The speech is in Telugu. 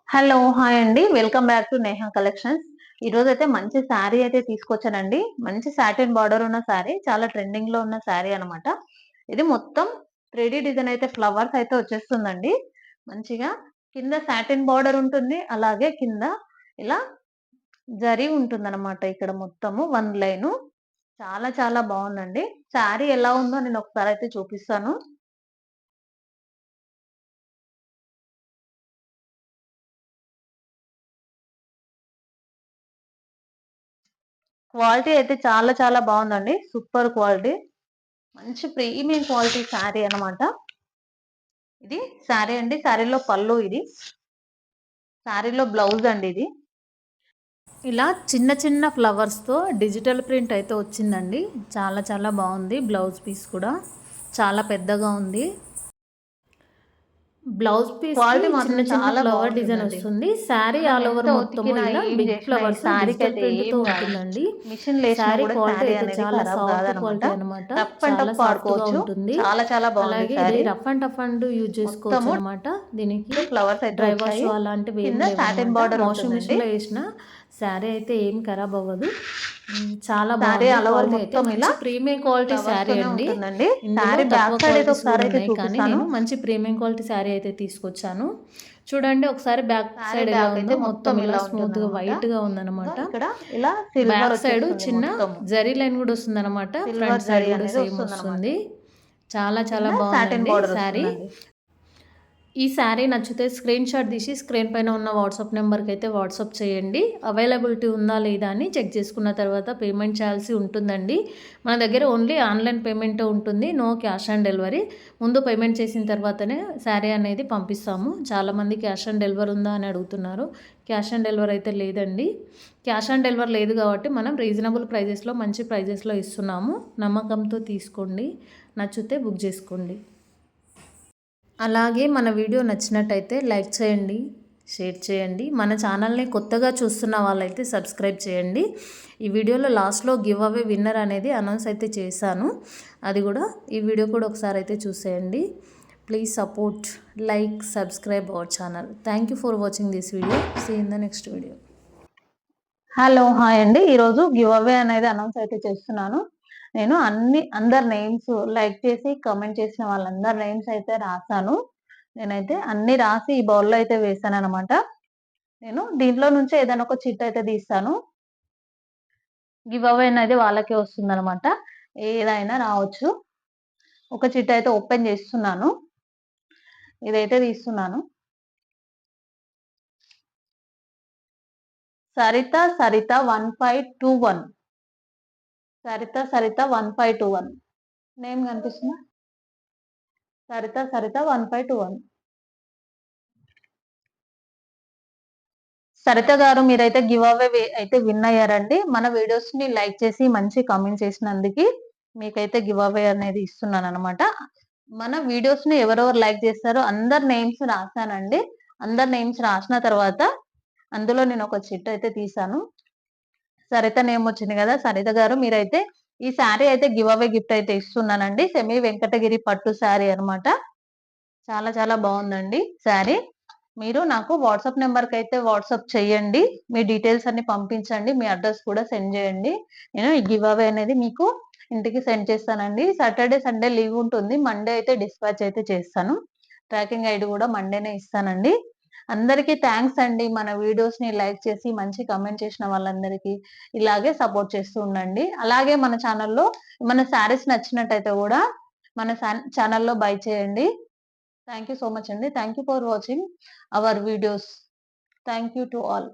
హలో! హాయ్ అండి. Welcome back to Neha collections. ఈరోజైతే మంచి శారీ అయితే తీసుకొచ్చానండి. మంచి సాటిన్ బార్డర్ ఉన్న శారీ. చాలా ట్రెండింగ్‌లో ఉన్న శారీ అనమాట. ఇది మొత్తం 3D డిజైన్ అయితే ఫ్లవర్స్ అయితే వచ్చేస్తుందండి. మంచిగా కింద సాటిన్ బార్డర్ ఉంటుంది. అలాగే కింద ఇలా జరీ ఉంటుందనమాట. ఇక్కడ మొత్తము 1 లైను. చాలా చాలా బావుందండి. శారీ ఎలా ఉందో నేను ఒకసారైతే చూపిస్తాను. క్వాలిటీ అయితే చాలా చాలా బావుందండి. Super quality. మంచి ప్రీమియం క్వాలిటీ శారీ అన్నమాట. ఇది శారీ అండి. శారీలో పళ్ళు ఇది. శారీలో బ్లౌజ్ అండి ఇది. ఇలా చిన్న చిన్న ఫ్లవర్స్‌తో డిజిటల్ ప్రింట్ అయితే వచ్చిందండి. చాలా చాలా బావుంది. బ్లౌజ్ పీస్ కూడా చాలా పెద్దగా ఉంది. బ్లౌజ్ పీస్‌కి క్వాలిటీ చిన్న మాత్రం చిన్న చాలా ఫ్లవర్ డిజైన్ బావుంటుందండి. వస్తుంది. శారీ మనం ఆల్ ఓవర్ ఎంత మొత్తము ఉతికినా, ఇలా ఏం బిగ్ జేసినా ఈ ఫ్లవర్స్ డిజిటల్ శారీకైతే ప్రింట్‌తో ఏం గాదు. ఉంటుందండి. మిషన్‌లేసినా శారీ గూడా క్వాలిటీ శారీ అయితే అనేది చాలా ఖరాబ్ సాఫ్ట్ గాదనమాట. క్వాలిటీ అనమాట. రఫ్ అండ్ చాలా టఫ్ సాఫ్ట్‌గా వాడుకోవచ్చు. ఉంటుంది. చాలా చాలా బావుంది అలాగే ఇది sari. Rough and tough and use చేసుకోవచ్చు మొత్తము అనమాట. దీనికి ఫ్లవర్స్ అయితే డ్రై వాష్ వచ్చాయి. అలాంటివి ఏం కింద సాటిన్ లేవనమాట. బార్డర్ వాషింగ్ ఉంటుందండి. మిషన్‌లో ఏసినా శారీ అయితే ఏం ఖరాబ్ అవ్వదు. చాలా శారీ బావుంది. ఆల్ ఓవర్ క్వాలిటీ అయితే మొత్తం ఇలా మంచి ప్రీమియం క్వాలిటీ శారీ ఫ్లవర్స్‌తోనే అండి. ఉంటుందండి. ఇందులో శారీ తక్కువ బ్యాక్ సైడ్ అయితే క్వాలిటీస్ ఒకసారి కూడా అయితే ఉన్నాయి. కానీ చూపిస్తాను. నేను మంచి ప్రీమియం క్వాలిటీ శారీ అయితే తీసుకొచ్చాను. చూడండి ఒకసారి బ్యాక్ శారీ సైడ్ ఎలా బ్యాక్ అయితే ఉందో. మొత్తం మొత్తం ఇలా ఇలా స్మూత్‌గా ఉంటుందనమాట. వైట్‌గా ఇంగో ఉందనమాట. ఇక్కడ ఇలా సిల్వర్ బ్యాక్ సైడ్ వచ్చేస్తుంది చిన్న మొత్తము. జరీ లైన్ కూడా వస్తుందనమాట. ఫ్రంట్ సిల్వర్ సైడ్ జరీ కూడా అనేది సేమ్ వస్తుందనమాట. వస్తుంది. చాలా చాలా కింద సాటిన్ బావుందండి బార్డర్ శారీ. వస్తుందండి. ఈ శారీ నచ్చితే స్క్రీన్ షాట్ తీసి స్క్రీన్ పైన ఉన్న వాట్సాప్ నెంబర్కి అయితే వాట్సాప్ చేయండి. అవైలబిలిటీ ఉందా లేదా అని చెక్ చేసుకున్న తర్వాత పేమెంట్ చేయాల్సి ఉంటుందండి. మన దగ్గర ఓన్లీ ఆన్లైన్ పేమెంటే ఉంటుంది. No cash on delivery. ముందు పేమెంట్ చేసిన తర్వాతనే శారీ అనేది పంపిస్తాము. చాలామంది క్యాష్ ఆన్ డెలివరీ ఉందా అని అడుగుతున్నారు. క్యాష్ ఆన్ డెలివరీ అయితే లేదండి. క్యాష్ ఆన్ డెలివరీ లేదు కాబట్టి మనం రీజనబుల్ ప్రైజెస్లో మంచి ప్రైజెస్లో ఇస్తున్నాము. నమ్మకంతో తీసుకోండి. నచ్చితే బుక్ చేసుకోండి. అలాగే మన వీడియో నచ్చినట్టయితే లైక్ చేయండి, షేర్ చేయండి. మన ఛానల్ని కొత్తగా చూస్తున్న వాళ్ళైతే సబ్స్క్రైబ్ చేయండి. ఈ వీడియోలో లాస్ట్లో గివ్ అవే విన్నర్ అనేది అనౌన్స్ అయితే చేశాను. అది కూడా ఈ వీడియో కూడా ఒకసారి అయితే చూసేయండి. Please support, like, subscribe our channel. Thank you for watching this video. See in the next video. Hello! Hi అండి. ఈరోజు గివ్ అవే అనేది అనౌన్స్ అయితే చేస్తున్నాను. నేను అందరి నేమ్స్ లైక్ చేసి, కామెంట్ చేసిన వాళ్ళందరి నేమ్స్ అయితే రాసాను. నేనైతే అన్నీ రాసి ఈ బౌల్‌లో అయితే వేశాననమాట. నేను దీంట్లో నుంచి ఏదైనా ఒక చిట్ అయితే తీస్తాను. గివ్ అవే అనేది వాళ్ళకే వస్తుందనమాట. ఏదైనా రావచ్చు. ఒక చిట్ అయితే ఓపెన్ చేస్తున్నాను. ఇదైతే తీస్తున్నాను. సరిత 1521. సరిత 1521. నేమ్ కనిపిస్తుందా? సరిత 1521. సరిత గారు మీరైతే గివ్ అవే అయితే విన్ అయ్యారండి. మన వీడియోస్‌ని లైక్ చేసి మంచి కామెంట్ చేసినందుకు మీకైతే గివ్ అవే అనేది ఇస్తున్నాననమాట. మన వీడియోస్‌ని ఎవరెవరు లైక్ చేస్తారో అందరి నేమ్స్ రాసానండి. అందరి నేమ్స్ రాసిన తర్వాత అందులో నేను ఒక చిట్ అయితే తీసాను. సరిత నేమ్ వచ్చింది కదా! సరిత గారు మీరైతే ఈ శారీ అయితే గివ్ అవే గిఫ్ట్ అయితే ఇస్తున్నానండి. సెమీ వెంకటగిరి పట్టు శారీ అన్నమాట. చాలా చాలా బావుందండి శారీ. మీరు నాకు వాట్సాప్ నంబర్‌కైతే వాట్సాప్ చేయండి. మీ డీటెయిల్స్ అన్ని పంపించండి. మీ అడ్రెస్ కూడా సెండ్ చేయండి. నేను ఈ గివ్ అవే అనేది మీకు ఇంటికి సెండ్ చేస్తానండి. సాటర్‌డే, సండే లీవ్ ఉంటుంది. మండే అయితే డిస్పాచ్ అయితే చేస్తాను. ట్రాకింగ్ ఐడీ కూడా మండేనే ఇస్తానండి. అందరికీ థాంక్స్ అండి. మన వీడియోస్‌ని లైక్ చేసి మంచి కామెంట్ చేసిన వాళ్ళందరికీ ఇలాగే సపోర్ట్ చేస్తూ ఉండండి. అలాగే మన ఛానెల్‌లో ఏమన్నా శారీస్ నచ్చినట్టయితే కూడా మన ఛానెల్‌లో బై చేయండి. Thank you so much, Andy. Thank you for watching our videos. Thank you to all.